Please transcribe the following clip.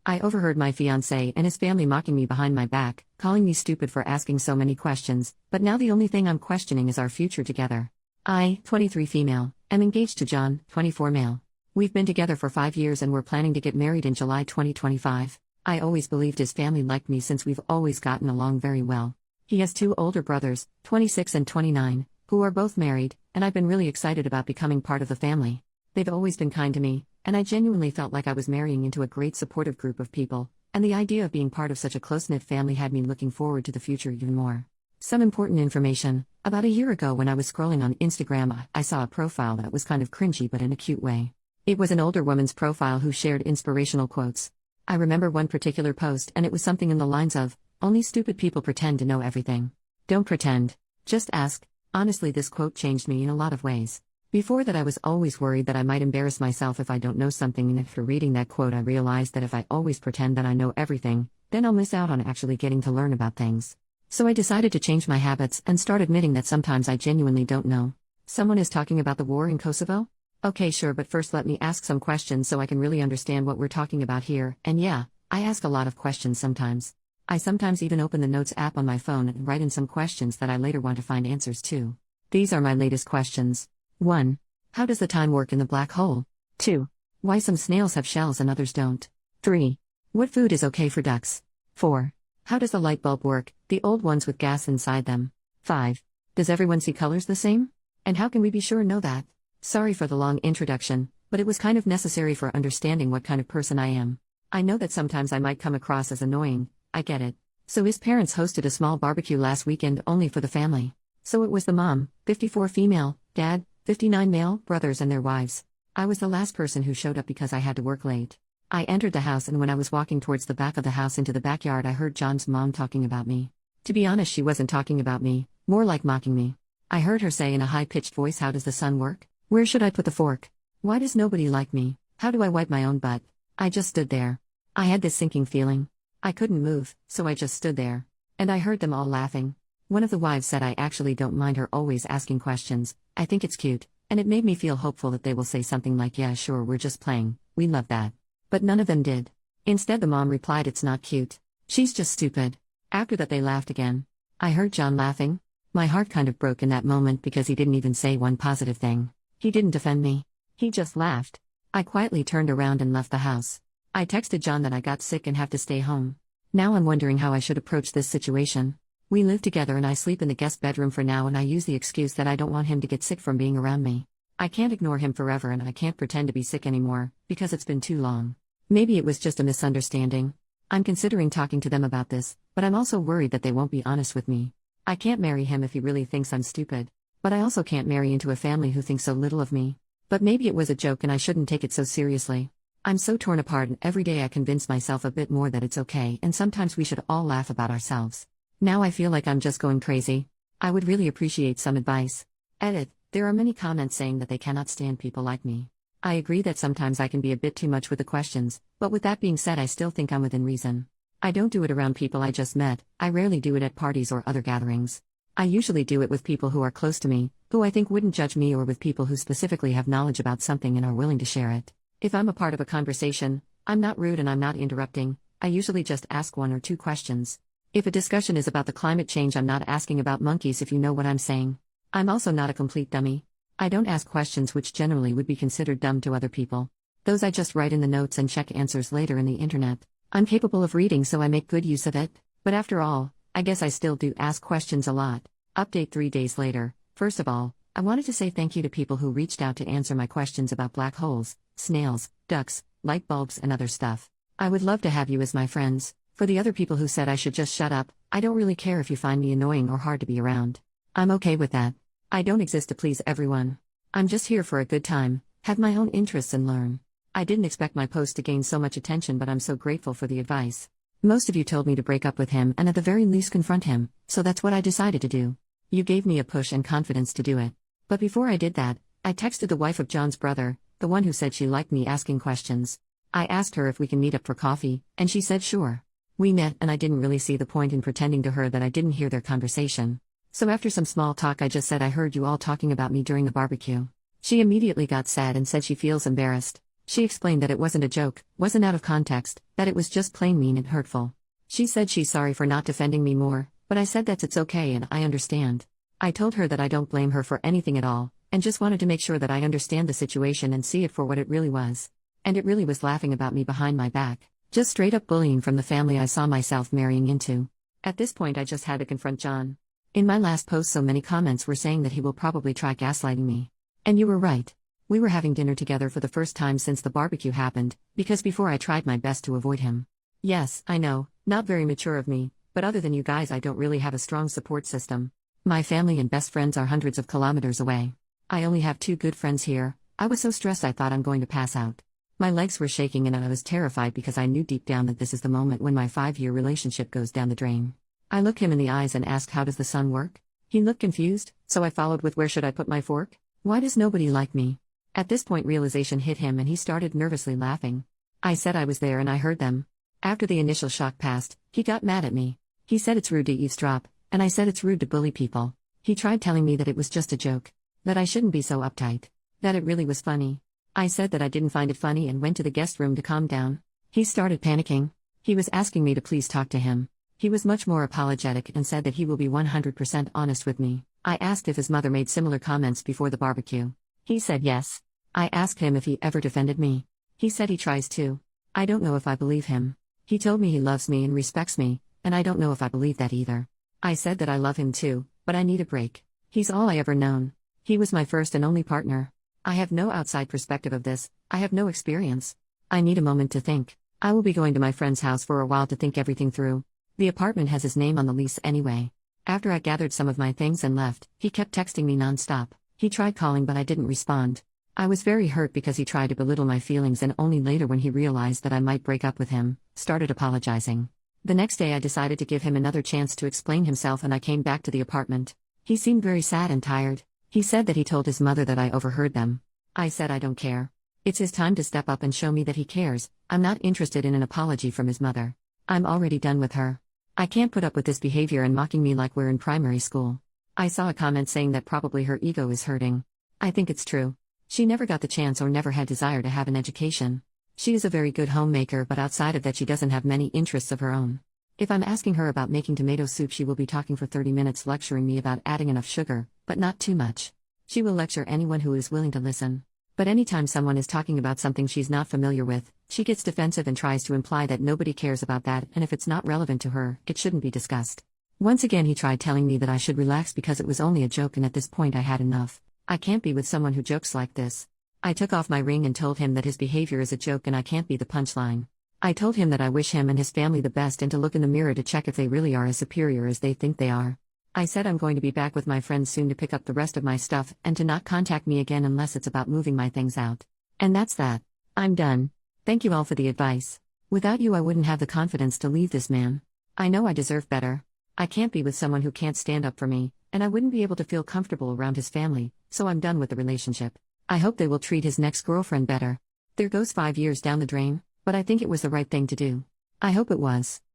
I overheard my fiancé and his family mocking me behind my back, calling me stupid for asking so many questions, but now the only thing I'm questioning is our future together. I, 23 female, am engaged to John, 24 male. We've been together for 5 years and we're planning to get married in July 2025. I always believed his family liked me since we've always gotten along very well. He has 2 older brothers, 26 and 29, who are both married, and I've been really excited about becoming part of the family. They've always been kind to me, and I genuinely felt like I was marrying into a great supportive group of people, and the idea of being part of such a close-knit family had me looking forward to the future even more. Some important information: about a year ago when I was scrolling on Instagram, I saw a profile that was kind of cringy but in a cute way. It was an older woman's profile who shared inspirational quotes. I remember one particular post and it was something in the lines of, "Only stupid people pretend to know everything. Don't pretend. Just ask." Honestly, this quote changed me in a lot of ways. Before that, I was always worried that I might embarrass myself if I don't know something, and after reading that quote I realized that if I always pretend that I know everything, then I'll miss out on actually getting to learn about things. So I decided to change my habits and start admitting that sometimes I genuinely don't know. Someone is talking about the war in Kosovo? Okay, sure, but first let me ask some questions so I can really understand what we're talking about here, and yeah, I ask a lot of questions sometimes. I sometimes even open the Notes app on my phone and write in some questions that I later want to find answers to. These are my latest questions. 1. How does the time work in the black hole? 2. Why some snails have shells and others don't? 3. What food is okay for ducks? 4. How does the light bulb work, the old ones with gas inside them? 5. Does everyone see colors the same? And how can we be sure know that? Sorry for the long introduction, but it was kind of necessary for understanding what kind of person I am. I know that sometimes I might come across as annoying, I get it. So his parents hosted a small barbecue last weekend only for the family. So it was the mom, 54 female, dad, 59 male, brothers and their wives. I was the last person who showed up because I had to work late. I entered the house, and when I was walking towards the back of the house into the backyard, I heard John's mom talking about me. To be honest, she wasn't talking about me, more like mocking me. I heard her say in a high-pitched voice, "How does the sun work? Where should I put the fork? Why does nobody like me? How do I wipe my own butt?" I just stood there. I had this sinking feeling. I couldn't move, so I just stood there. And I heard them all laughing. One of the wives said, "I actually don't mind her always asking questions. I think it's cute," and it made me feel hopeful that they will say something like, "Yeah, sure, we're just playing, we love that." But none of them did. Instead, the mom replied, "It's not cute. She's just stupid." After that, they laughed again. I heard John laughing. My heart kind of broke in that moment because he didn't even say one positive thing. He didn't defend me. He just laughed. I quietly turned around and left the house. I texted John that I got sick and have to stay home. Now I'm wondering how I should approach this situation. We live together and I sleep in the guest bedroom for now, and I use the excuse that I don't want him to get sick from being around me. I can't ignore him forever, and I can't pretend to be sick anymore, because it's been too long. Maybe it was just a misunderstanding. I'm considering talking to them about this, but I'm also worried that they won't be honest with me. I can't marry him if he really thinks I'm stupid. But I also can't marry into a family who thinks so little of me. But maybe it was a joke and I shouldn't take it so seriously. I'm so torn apart, and every day I convince myself a bit more that it's okay, and sometimes we should all laugh about ourselves. Now I feel like I'm just going crazy. I would really appreciate some advice. Edit. There are many comments saying that they cannot stand people like me. I agree that sometimes I can be a bit too much with the questions, but with that being said, I still think I'm within reason. I don't do it around people I just met. I rarely do it at parties or other gatherings. I usually do it with people who are close to me, who I think wouldn't judge me, or with people who specifically have knowledge about something and are willing to share it. If I'm a part of a conversation, I'm not rude and I'm not interrupting. I usually just ask 1 or 2 questions. If a discussion is about the climate change, I'm not asking about monkeys, if you know what I'm saying. I'm also not a complete dummy. I don't ask questions which generally would be considered dumb to other people. Those I just write in the notes and check answers later in the internet. I'm capable of reading, so I make good use of it. But after all, I guess I still do ask questions a lot. Update 3 days later. First of all, I wanted to say thank you to people who reached out to answer my questions about black holes, snails, ducks, light bulbs and other stuff. I would love to have you as my friends. For the other people who said I should just shut up, I don't really care if you find me annoying or hard to be around. I'm okay with that. I don't exist to please everyone. I'm just here for a good time, have my own interests and learn. I didn't expect my post to gain so much attention, but I'm so grateful for the advice. Most of you told me to break up with him and at the very least confront him, so that's what I decided to do. You gave me a push and confidence to do it. But before I did that, I texted the wife of John's brother, the one who said she liked me asking questions. I asked her if we can meet up for coffee, and she said sure. We met, and I didn't really see the point in pretending to her that I didn't hear their conversation. So after some small talk, I just said, "I heard you all talking about me during the barbecue." She immediately got sad and said she feels embarrassed. She explained that it wasn't a joke, wasn't out of context, that it was just plain mean and hurtful. She said she's sorry for not defending me more, but I said that it's okay and I understand. I told her that I don't blame her for anything at all, and just wanted to make sure that I understand the situation and see it for what it really was. And it really was laughing about me behind my back. Just straight up bullying from the family I saw myself marrying into. At this point I just had to confront John. In my last post so many comments were saying that he will probably try gaslighting me. And you were right. We were having dinner together for the first time since the barbecue happened, because before I tried my best to avoid him. Yes, I know, not very mature of me, but other than you guys I don't really have a strong support system. My family and best friends are hundreds of kilometers away. I only have 2 good friends here. I was so stressed I thought I'm going to pass out. My legs were shaking and I was terrified because I knew deep down that this is the moment when my 5-year relationship goes down the drain. I looked him in the eyes and asked, how does the sun work? He looked confused, so I followed with, where should I put my fork? Why does nobody like me? At this point realization hit him and he started nervously laughing. I said I was there and I heard them. After the initial shock passed, he got mad at me. He said it's rude to eavesdrop, and I said it's rude to bully people. He tried telling me that it was just a joke. That I shouldn't be so uptight. That it really was funny. I said that I didn't find it funny and went to the guest room to calm down. He started panicking. He was asking me to please talk to him. He was much more apologetic and said that he will be 100% honest with me. I asked if his mother made similar comments before the barbecue. He said yes. I asked him if he ever defended me. He said he tries to. I don't know if I believe him. He told me he loves me and respects me, and I don't know if I believe that either. I said that I love him too, but I need a break. He's all I ever known. He was my first and only partner. I have no outside perspective of this, I have no experience. I need a moment to think. I will be going to my friend's house for a while to think everything through. The apartment has his name on the lease anyway. After I gathered some of my things and left, he kept texting me non-stop. He tried calling but I didn't respond. I was very hurt because he tried to belittle my feelings and only later when he realized that I might break up with him, started apologizing. The next day I decided to give him another chance to explain himself and I came back to the apartment. He seemed very sad and tired. He said that he told his mother that I overheard them. I said I don't care. It's his time to step up and show me that he cares. I'm not interested in an apology from his mother. I'm already done with her. I can't put up with this behavior and mocking me like we're in primary school. I saw a comment saying that probably her ego is hurting. I think it's true. She never got the chance or never had desire to have an education. She is a very good homemaker but outside of that she doesn't have many interests of her own. If I'm asking her about making tomato soup she will be talking for 30 minutes lecturing me about adding enough sugar, but not too much. She will lecture anyone who is willing to listen. But anytime someone is talking about something she's not familiar with, she gets defensive and tries to imply that nobody cares about that and if it's not relevant to her, it shouldn't be discussed. Once again he tried telling me that I should relax because it was only a joke and at this point I had enough. I can't be with someone who jokes like this. I took off my ring and told him that his behavior is a joke and I can't be the punchline. I told him that I wish him and his family the best and to look in the mirror to check if they really are as superior as they think they are. I said I'm going to be back with my friends soon to pick up the rest of my stuff and to not contact me again unless it's about moving my things out. And that's that. I'm done. Thank you all for the advice. Without you I wouldn't have the confidence to leave this man. I know I deserve better. I can't be with someone who can't stand up for me, and I wouldn't be able to feel comfortable around his family, so I'm done with the relationship. I hope they will treat his next girlfriend better. There goes 5 years down the drain, but I think it was the right thing to do. I hope it was.